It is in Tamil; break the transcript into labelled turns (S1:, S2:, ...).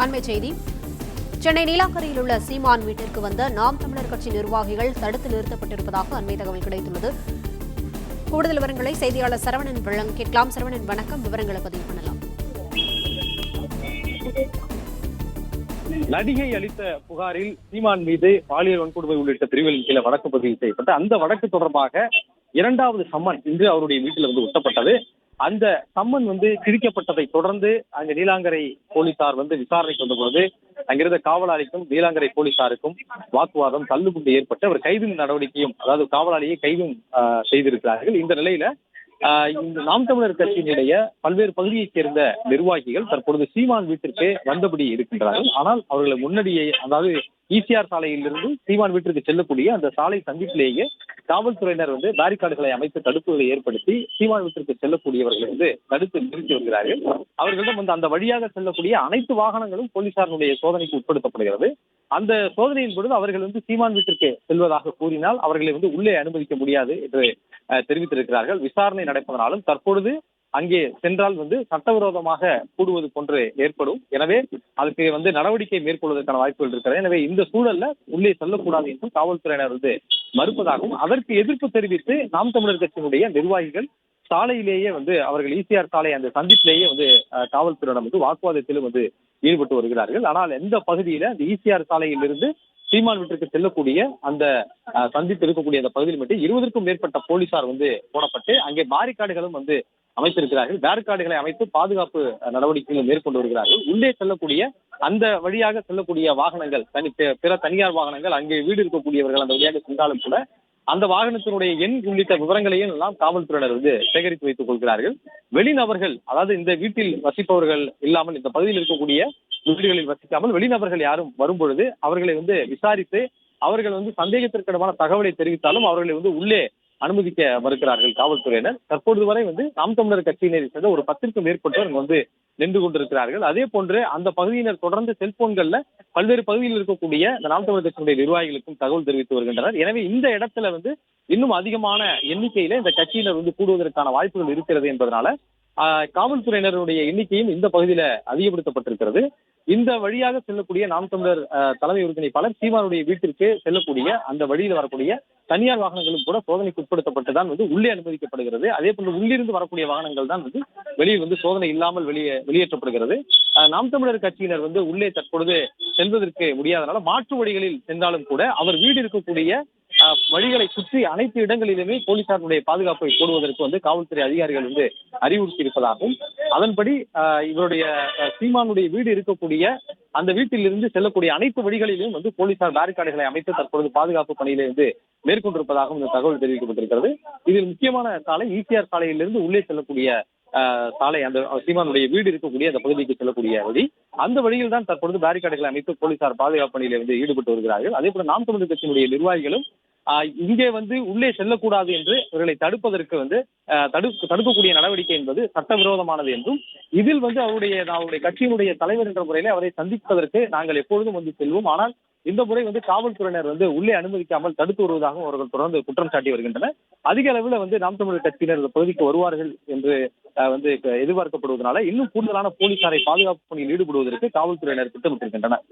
S1: அண்மை செய்தி. சென்னை நீலாங்கரையில் உள்ள சீமான் வீட்டிற்கு வந்த நாம் தமிழர் கட்சி நிர்வாகிகள் தடுத்து நிறுத்தப்பட்டிருப்பதாக அண்மை தகவல் கிடைத்துள்ளது. கூடுதல் விவரங்களை செய்தியாளர் சரவணன் வழங்க கேட்கலாம். சரவணன், வணக்கம். விவரங்களை பதிவு பண்ணலாம்.
S2: நடிகை அளித்த புகாரில் சீமான் மீது பாலியல் வன்கொடுமை உள்ளிட்ட பிரிவுகளின் கீழே வழக்கு பதிவு செய்யப்பட்ட அந்த வழக்கு தொடர்பாக இரண்டாவது சம்மன் இன்று அவருடைய வீட்டில் ஒட்டப்பட்டது. அந்த சம்மன் கிழிக்கப்பட்டதை தொடர்ந்து அங்கு நீலாங்கரை போலீசார் விசாரணைக்கு வந்த பொழுது அங்கிருந்த காவலாளிக்கும் நீலாங்கரை போலீசாருக்கும் வாக்குவாதம், தள்ளுமுண்டு ஏற்பட்டு அவர் கைது நடவடிக்கையும், அதாவது காவலாளியை கைதும் செய்திருக்கிறார்கள். இந்த நிலையில இந்த நாம் தமிழர் கட்சியினுடைய பல்வேறு பகுதியைச் சேர்ந்த நிர்வாகிகள் தற்பொழுது சீமான் வீட்டிற்கு வந்தபடி இருக்கின்றார்கள். ஆனால் அவர்களை முன்னாடியே, அதாவது ஈசிஆர் சாலையிலிருந்து சீமான் வீட்டிற்கு செல்லக்கூடிய அந்த சாலை சந்திப்பிலேயே காவல்துறையினர் பேரிகார்டுகளை அமைத்து தடுப்புகளை ஏற்படுத்தி சீமான் வீட்டிற்கு செல்லக்கூடியவர்களை தடுத்து நிறுத்தி வருகிறார்கள். அவர்களிடம் அந்த வழியாக செல்லக்கூடிய அனைத்து வாகனங்களும் போலீசாருடைய சோதனைக்கு உட்படுத்தப்படுகிறது. அந்த சோதனையின் பொழுது அவர்கள் சீமான் வீட்டிற்கு செல்வதாக கூறினால் அவர்களை உள்ளே அனுமதிக்க முடியாது என்று தெரிவித்திருக்கிறார்கள். விசாரணை நடப்பதனாலும் தற்பொழுது அங்கே சென்றால் சட்டவிரோதமாக கூடுவது போன்று ஏற்படும். எனவே அதுக்கு நடவடிக்கை மேற்கொள்வதற்கான வாய்ப்புகள் இருக்கிறது. எனவே இந்த சூழல்ல உள்ளே செல்லக்கூடாது என்று காவல்துறையினர் மறுப்பதாகவும், அதற்கு எதிர்ப்பு தெரிவித்து நாம் தமிழர் கட்சியினுடைய நிர்வாகிகள் சாலையிலேயே அவர்கள் ஈசிஆர் சாலை அந்த சந்திப்பிலேயே காவல்துறையிடம் வாக்குவாதத்திலும் ஈடுபட்டு வருகிறார்கள். ஆனால் எந்த பகுதியில அந்த ஈசிஆர் சாலையிலிருந்து சீமான் வீட்டிற்கு செல்லக்கூடிய அந்த சந்திப்பு இருக்கக்கூடிய அந்த பகுதியில் மட்டும் 20க்கும் மேற்பட்ட போலீசார் போடப்பட்டு அங்கே பாரிகார்டுகளும் அமைத்திருக்கிறார்கள். பேரிகார்டுகளை அமைத்து பாதுகாப்பு நடவடிக்கைகளை மேற்கொண்டு வருகிறார்கள். உள்ளே செல்லக்கூடிய அந்த வழியாக செல்லக்கூடிய வாகனங்கள், பிற தனியார் வாகனங்கள், அங்கே வீடு இருக்கக்கூடியவர்கள் அந்த வழியாக சென்றாலும் கூட அந்த வாகனத்தினுடைய எண் உள்ளிட்ட விவரங்களையும் எல்லாம் காவல்துறையினர் சேகரித்து வைத்துக் கொள்கிறார்கள். வெளிநபர்கள், அதாவது இந்த வீட்டில் வசிப்பவர்கள் இல்லாமல், இந்த பகுதியில் இருக்கக்கூடிய வீடுகளில் வசிக்காமல் வெளிநபர்கள் யாரும் வரும்பொழுது அவர்களை விசாரித்து அவர்கள் சந்தேகத்திற்கிடமான தகவலை தெரிவித்தாலும் அவர்களை உள்ளே அனுமதிக்க மறுக்கிறார்கள் காவல்துறையினர். தற்பொழுது வரை நாம் தமிழர் கட்சியினரை சேர்ந்த ஒரு 10க்கும் மேற்பட்டோர் நின்று கொண்டிருக்கிறார்கள். அதே போன்று அந்த பகுதியினர் தொடர்ந்து செல்போன்கள்ல பல்வேறு பகுதியில் இருக்கக்கூடிய இந்த நாம் தமிழர் கட்சியினுடைய நிர்வாகிகளுக்கும் தகவல் தெரிவித்து வருகின்றனர். எனவே இந்த இடத்துல இன்னும் அதிகமான எண்ணிக்கையில இந்த கட்சியினர் கூடுவதற்கான வாய்ப்புகள் இருக்கிறது என்பதனால காவல்துறையினருடைய எண்ணிக்கையும் இந்த பகுதியில அதிகப்படுத்தப்பட்டிருக்கிறது. இந்த வழியாக செல்லக்கூடிய நாம் தமிழர் தலைமை ஒருங்கிணைப்பாளர் சீமானுடைய வீட்டிற்கு செல்லக்கூடிய அந்த வழியில் வரக்கூடிய தனியார் வாகனங்களும் கூட சோதனைக்கு உட்படுத்தப்பட்டுதான் உள்ளே அனுமதிக்கப்படுகிறது. அதே போன்று உள்ளிருந்து வரக்கூடிய வாகனங்கள் தான் வெளியில் சோதனை இல்லாமல் வெளியேற்றப்படுகிறது. நாம் தமிழர் கட்சியினர் உள்ளே தற்பொழுது செல்வதற்கு முடியாதனால மாற்று வழிகளில் சென்றாலும் கூட அவர் வீடு இருக்கக்கூடிய வழிகளை சுற்றி அனைத்து இடங்களிலுமே போலீசாருடைய பாதுகாப்பை போடுவதற்கு காவல்துறை அதிகாரிகள் அறிவுறுத்தி இருப்பதாகவும், அதன்படி இவருடைய சீமானுடைய வீடு இருக்கக்கூடிய அந்த வீட்டிலிருந்து செல்லக்கூடிய அனைத்து வழிகளிலும் போலீசார் பேரிகார்டுகளை அமைத்து தற்பொழுது பாதுகாப்பு பணியிலே மேற்கொண்டிருப்பதாகவும் இந்த தகவல் தெரிவிக்கப்பட்டிருக்கிறது. இதில் முக்கியமான சாலை ஈசிஆர் சாலையிலிருந்து உள்ளே செல்லக்கூடிய சாலை, அந்த சீமானுடைய வீடு இருக்கக்கூடிய அந்த பகுதிக்கு செல்லக்கூடிய வழி, அந்த வழியில் தான் தற்பொழுது பேரிகார்டுகளை அமைத்து போலீசார் பாதுகாப்பு பணியில ஈடுபட்டு வருகிறார்கள். அதே போல நாம் தமிழர் கட்சியினுடைய நிர்வாகிகளும் இங்கே உள்ளே செல்லக்கூடாது என்று இவர்களை தடுப்பதற்கு தடுக்கக்கூடிய நடவடிக்கை என்பது சட்டவிரோதமானது என்றும், இதில் அவருடைய கட்சியினுடைய தலைவர் என்ற முறையில அவரை சந்திப்பதற்கு நாங்கள் எப்பொழுதும் செல்வோம், ஆனால் இந்த முறை காவல்துறையினர் உள்ளே அனுமதிக்காமல் தடுத்து வருவதாகவும் அவர்கள் தொடர்ந்து குற்றம் சாட்டி வருகின்றனர். அதிக அளவில் நாம் தமிழர் கட்சியினர் இந்த பகுதிக்கு வருவார்கள் என்று எதிர்பார்க்கப்படுவதனால இன்னும் கூடுதலான போலீசாரை பாதுகாப்பு பணியில் ஈடுபடுவதற்கு காவல்துறையினர் திட்டமிட்டிருக்கின்றனர்.